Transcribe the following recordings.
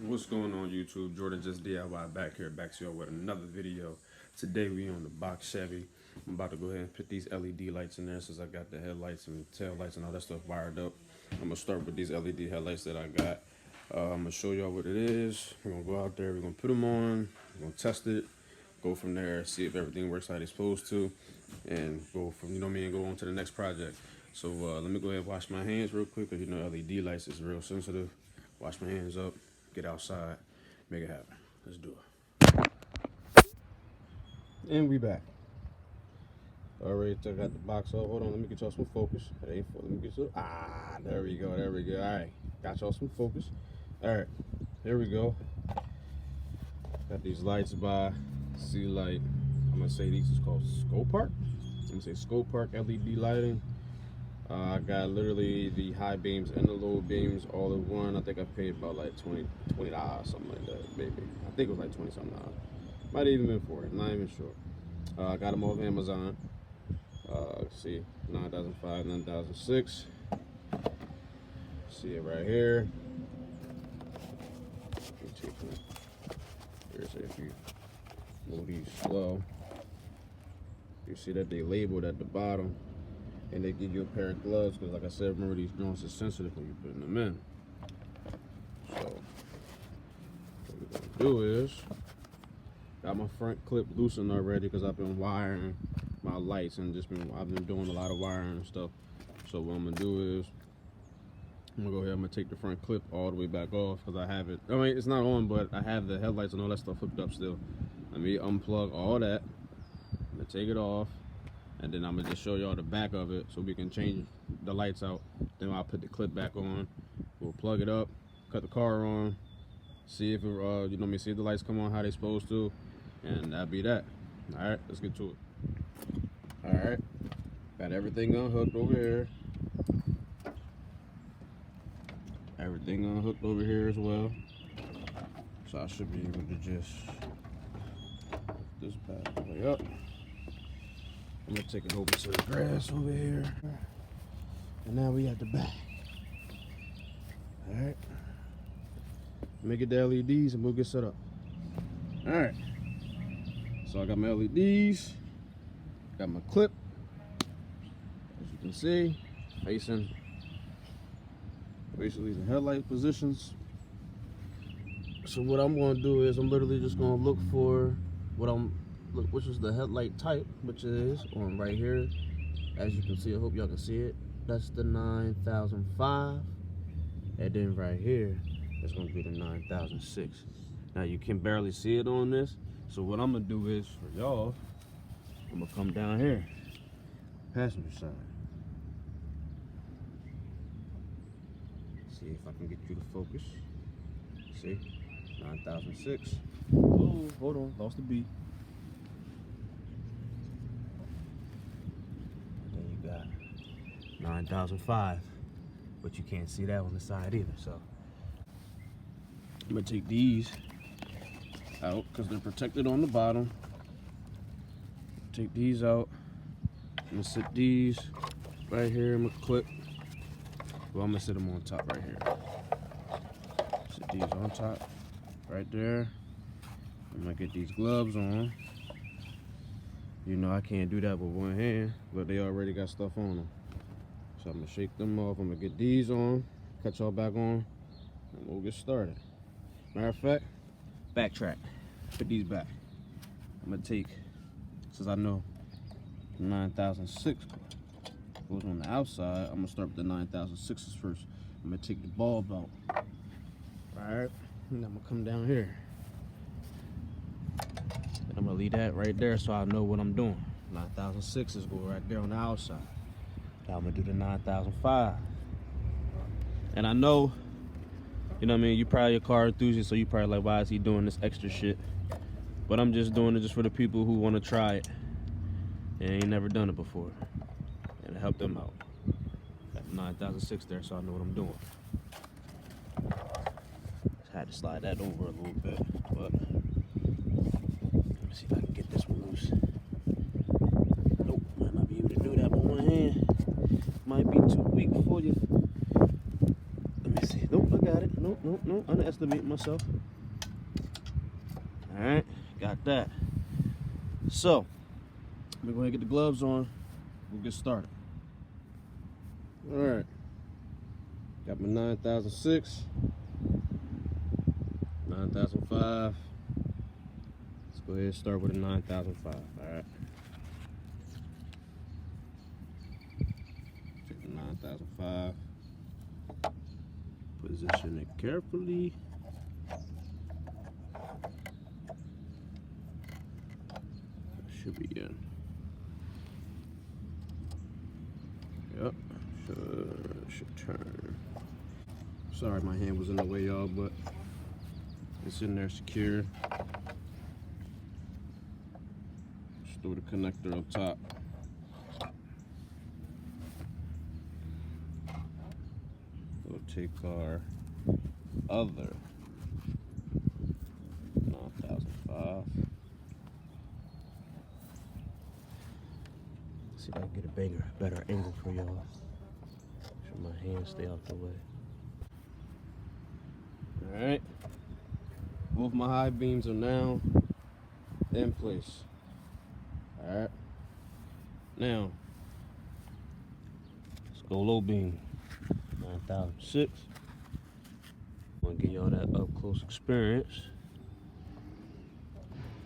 What's going on YouTube? Jordan Just DIY back to y'all with another video. Today we on the box Chevy. I'm about to go ahead and put these LED lights in there since I got the headlights and tail lights and all that stuff wired up. I'm gonna start with these LED headlights that I got. I'm gonna show y'all what it is. We're gonna go out there, we're gonna put them on, we're gonna test it, go from there, see if everything works how it's supposed to, and go from, and go on to the next project. So let me go ahead and wash my hands real quick, because LED lights is real sensitive. Wash my hands up, get outside, make it happen. Let's do it. And we back. Alright, I got the box up. Hold on, let me get y'all some focus. It ain't full. Let me get you. There we go. Alright, got y'all some focus. Alright, here we go. Got these lights by C Light. I'm gonna say these is called Scope Park. I'm gonna say Scope Park LED lighting. I got literally the high beams and the low beams all in one. I think I paid about like $20, something like that, maybe. I think it was like 20 something dollars. Might have even been for it, not even sure. I got them off Amazon. See, 9005, 9006. See it right here. Here's if you move these slow. You see that they labeled at the bottom. And they give you a pair of gloves because, like I said, remember these drones are sensitive when you're putting them in. So, what we're gonna do is, got my front clip loosened already because I've been wiring my lights and I've been doing a lot of wiring and stuff. So what I'm gonna do is, I'm gonna go ahead. I'm gonna take the front clip all the way back off because I have it. I mean, it's not on, but I have the headlights and all that stuff hooked up still. Let me unplug all that. I'm gonna take it off. And then I'm gonna just show y'all the back of it so we can change the lights out. Then I'll put the clip back on. We'll plug it up, cut the car on, see if it, see if the lights come on how they supposed to, and that'll be that. All right, let's get to it. All right, got everything unhooked over here. Everything unhooked over here as well. So I should be able to just lift this bad boy up. I'm gonna take it over to the grass over here. And now we at the back. Alright. Let me get the LEDs and we'll get set up. Alright. So I got my LEDs. Got my clip. As you can see, facing basically the headlight positions. So what I'm gonna do is I'm literally just gonna look for which is the headlight type, which is on right here. As you can see, I hope y'all can see it. That's the 9005. And then right here, it's gonna be the 9006. Now you can barely see it on this. So what I'm gonna do is, for y'all, I'm gonna come down here, passenger side. See if I can get you to focus. See, 9006. Oh, hold on, lost the beat. 9005, but you can't see that on the side either. So I'm gonna take these out because they're protected on the bottom. Take these out. I'm gonna sit these right here. I'm gonna clip. Well, I'm gonna sit them on top right here. Sit these on top right there. I'm gonna get these gloves on. I can't do that with one hand, but they already got stuff on them. So I'm gonna shake them off. I'm gonna get these on, cut y'all back on, and we'll get started. Matter of fact, backtrack, put these back. I'm gonna take, since I know 9006 goes on the outside, I'm gonna start with the 9006s first. I'm gonna take the bulb out. All right, and I'm gonna come down here. And I'm gonna leave that right there so I know what I'm doing. 9006s go right there on the outside. Now I'm gonna do the 9005. And I know, you probably a car enthusiast, so you probably like, why is he doing this extra shit? But I'm just doing it just for the people who wanna try it and ain't never done it before. And to help them out. Got the 9006 there so I know what I'm doing. Just had to slide that over a little bit, but let me see if I can get this one loose. Nope, might not be able to do that with one hand. Might be too weak for you. Let me see. Nope, I got it. Nope. Underestimate myself. Alright, got that. So, we're going to get the gloves on. We'll get started. Alright. Got my 9006. 9005. Let's go ahead and start with a 9005. Alright. Take the 9005. Position it carefully. Should be in. Yep. Should turn. Sorry my hand was in the way, y'all, but it's in there secure. Just throw the connector up top. We'll take our other 9005. See if I can get a better angle for y'all. Make sure my hands stay out the way. Alright. Both my high beams are now in place. Alright. Now, let's go low beam. 9006. I want to give y'all that up close experience.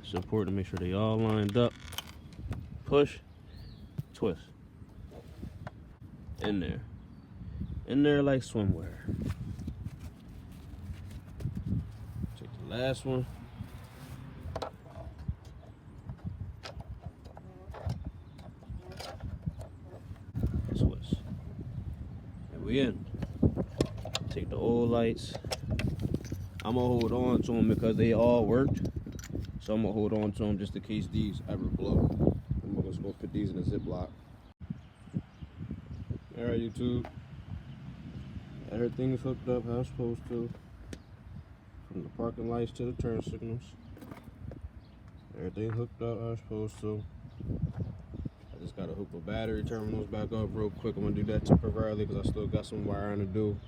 It's important to make sure they all lined up. Push, twist. In there. In there like swimwear. Take the last one. Twist. And we in. Take the old lights. I'm gonna hold on to them because they all worked. So I'm gonna hold on to them just in case these ever blow. I'm just gonna put these in a Ziploc. Alright, YouTube. Everything is hooked up how it's supposed to. From the parking lights to the turn signals. Everything hooked up how it's supposed to. I just gotta hook the battery terminals back up real quick. I'm gonna do that temporarily because I still got some wiring to do.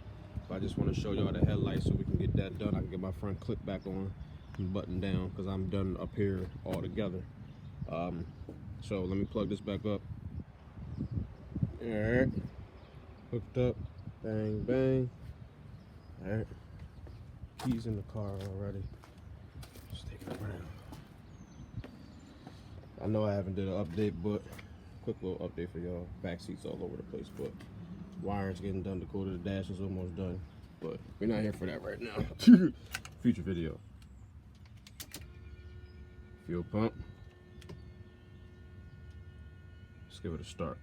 But I just want to show y'all the headlights so we can get that done. I can get my front clip back on and button down because I'm done up here all together. So let me plug this back up. Alright. Hooked up. Bang, bang. Alright. Keys in the car already. Just take it around. I know I haven't did an update, but quick little update for y'all. Back seats all over the place, but wiring's getting done. The cord of the dash is almost done, but we're not here for that right now. Future video. Fuel pump. Let's give it a start.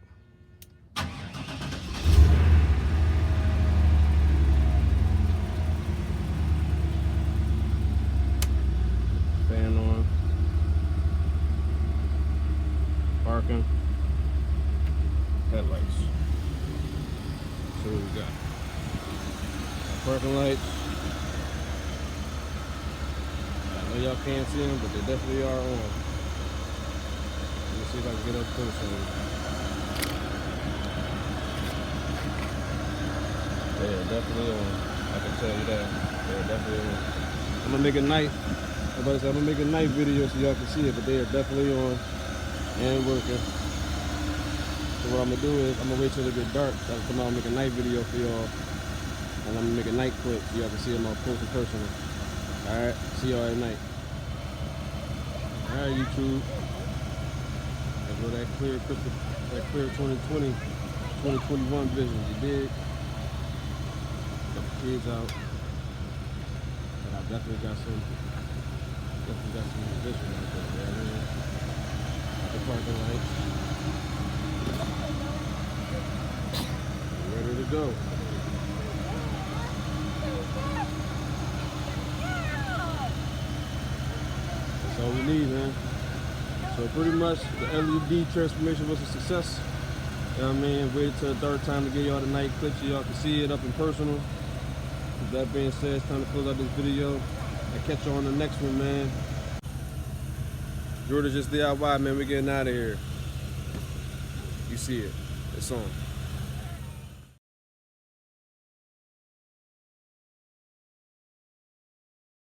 Fan on. Parking. Headlights. So what we got? Parking lights. I know y'all can't see them, but they definitely are on. Let me see if I can get up close on them. They're definitely on. I can tell you that. They're definitely on. I'm gonna make a night. I'm gonna make a night video so y'all can see it, but they are definitely on and working. So what I'm gonna do is I'm gonna wait till it get dark so I can come out and make a night video for y'all. And I'm gonna make a night clip so y'all can see them up close and personal. Alright, see y'all at night. Alright, YouTube. That's where that clear 2020, 2021 vision, you dig? Got the kids out. But I definitely got some vision out there, you know what I mean? The parking lights. Ready to go. That's all we need, man. So pretty much the LED transformation was a success. You know what I mean? Waited till the third time to get y'all the night clip so y'all can see it up and personal. With that being said, it's time to close out this video. I'll catch you on the next one, man. Jordan Just DIY, man. We're getting out of here. You see it. It's on.